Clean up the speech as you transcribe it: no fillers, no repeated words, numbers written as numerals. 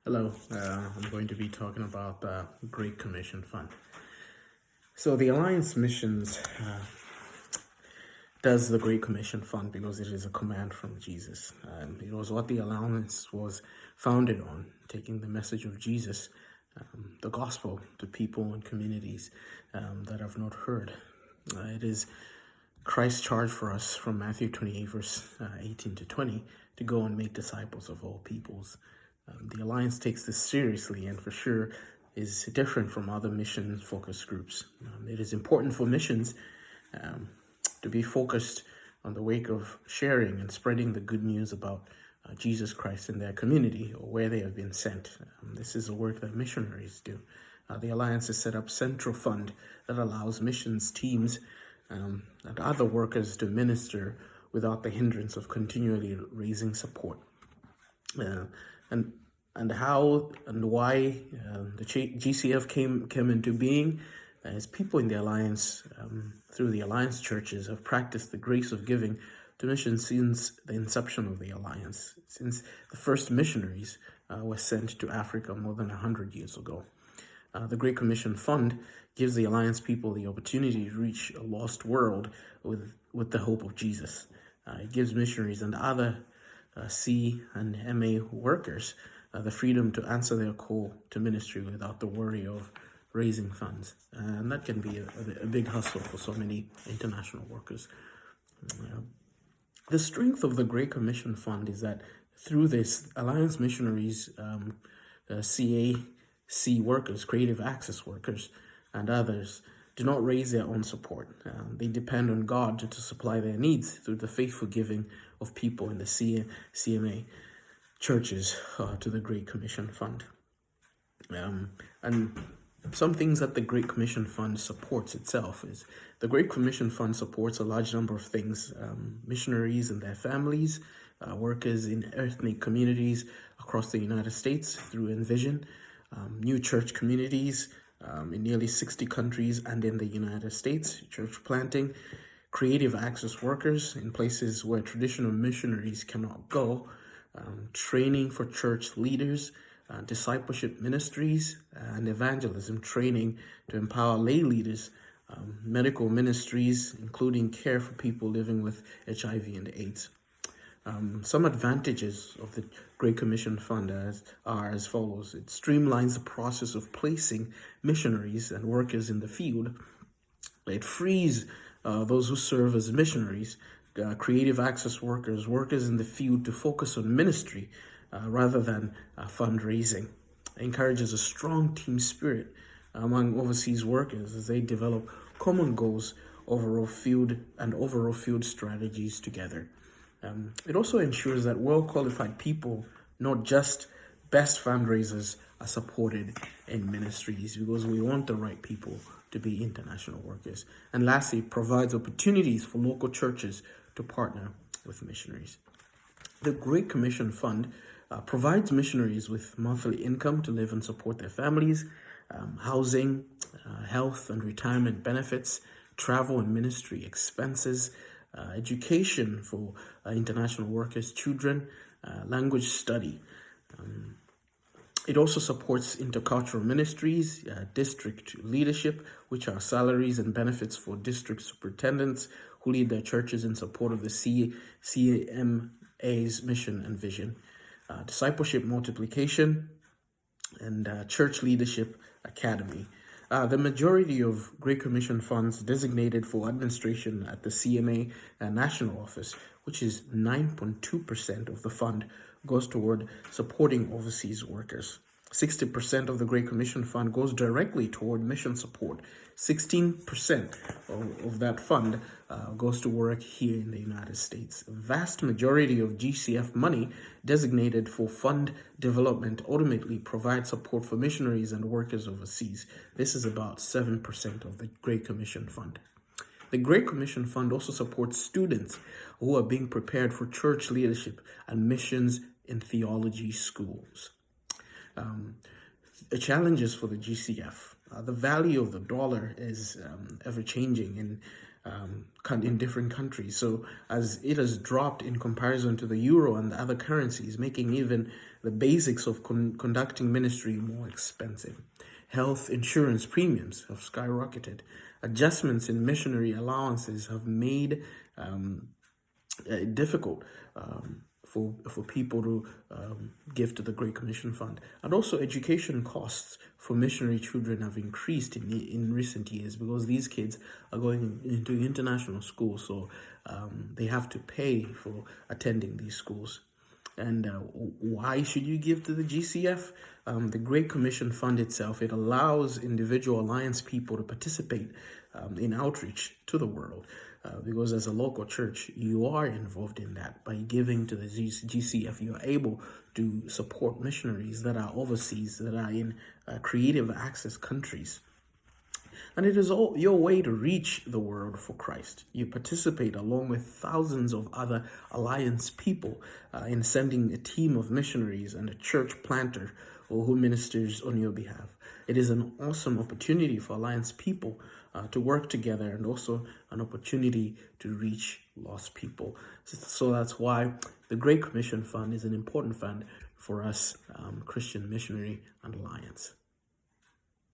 Hello, I'm going to be talking about the Great Commission Fund. So, the Alliance Missions does the Great Commission Fund because it is a command from Jesus. It was what the Alliance was founded on, taking the message of Jesus, the gospel, to people and communities that have not heard. It is Christ's charge for us from Matthew 28, verse 18 to 20, to go and make disciples of all peoples. The Alliance takes this seriously and for sure is different from other mission focus groups. It is important for missions to be focused on the wake of sharing and spreading the good news about Jesus Christ in their community or where they have been sent. This is the work that missionaries do. The Alliance has set up central fund that allows missions teams and other workers to minister without the hindrance of continually raising support. And how and why the GCF came into being is people in the Alliance, through the Alliance churches, have practiced the grace of giving to missions since the inception of the Alliance, since the first missionaries were sent to Africa more than 100 years ago. The Great Commission Fund gives the Alliance people the opportunity to reach a lost world with the hope of Jesus. It gives missionaries and other C and MA workers the freedom to answer their call to ministry without the worry of raising funds. And that can be a big hustle for so many international workers. The strength of the Great Commission Fund is that through this, Alliance missionaries, CAC workers, creative access workers, and others do not raise their own support. They depend on God to supply their needs through the faithful giving of people in the CMA churches to the Great Commission Fund. And some things that the Great Commission Fund supports itself is the Great Commission Fund supports a large number of things: missionaries and their families, workers in ethnic communities across the United States through Envision, new church communities in nearly 60 countries and in the United States, church planting, creative access workers in places where traditional missionaries cannot go, training for church leaders, discipleship ministries, and evangelism training to empower lay leaders, medical ministries, including care for people living with HIV and AIDS. Some advantages of the Great Commission Fund are as follows. It streamlines the process of placing missionaries and workers in the field. It frees those who serve as missionaries, creative access workers, workers in the field, to focus on ministry rather than fundraising. It encourages a strong team spirit among overseas workers as they develop common goals, overall field strategies together. It also ensures that well-qualified people, not just best fundraisers, are supported in ministries, because we want the right people to be international workers. And lastly, it provides opportunities for local churches to partner with missionaries. The Great Commission Fund provides missionaries with monthly income to live and support their families, housing, health and retirement benefits, travel and ministry expenses, education for international workers' children, language study. It also supports intercultural ministries, district leadership, which are salaries and benefits for district superintendents who lead their churches in support of the CMA's mission and vision, discipleship multiplication, and church leadership academy. The majority of Great Commission funds designated for administration at the CMA National Office, which is 9.2% of the fund, goes toward supporting overseas workers. 60% of the Great Commission Fund goes directly toward mission support. 16% of that fund goes to work here in the United States. A vast majority of GCF money designated for fund development ultimately provides support for missionaries and workers overseas. This is about 7% of the Great Commission Fund. The Great Commission Fund also supports students who are being prepared for church leadership and missions in theology schools. The challenges for the GCF. The value of the dollar is ever changing in different countries. So as it has dropped in comparison to the euro and the other currencies, making even the basics of conducting ministry more expensive. Health insurance premiums have skyrocketed. Adjustments in missionary allowances have made difficult for people to give to the Great Commission Fund. And also education costs for missionary children have increased in recent years because these kids are going into international schools, so they have to pay for attending these schools. And why should you give to the GCF? The Great Commission Fund itself, it allows individual alliance people to participate in outreach to the world. Because as a local church, you are involved in that. By giving to the GCF, you are able to support missionaries that are overseas, that are in creative access countries. And it is all your way to reach the world for Christ. You participate along with thousands of other Alliance people in sending a team of missionaries and a church planter or who ministers on your behalf. It is an awesome opportunity for Alliance people to work together, and also an opportunity to reach lost people. So that's why the Great Commission Fund is an important fund for us, Christian Missionary and Alliance.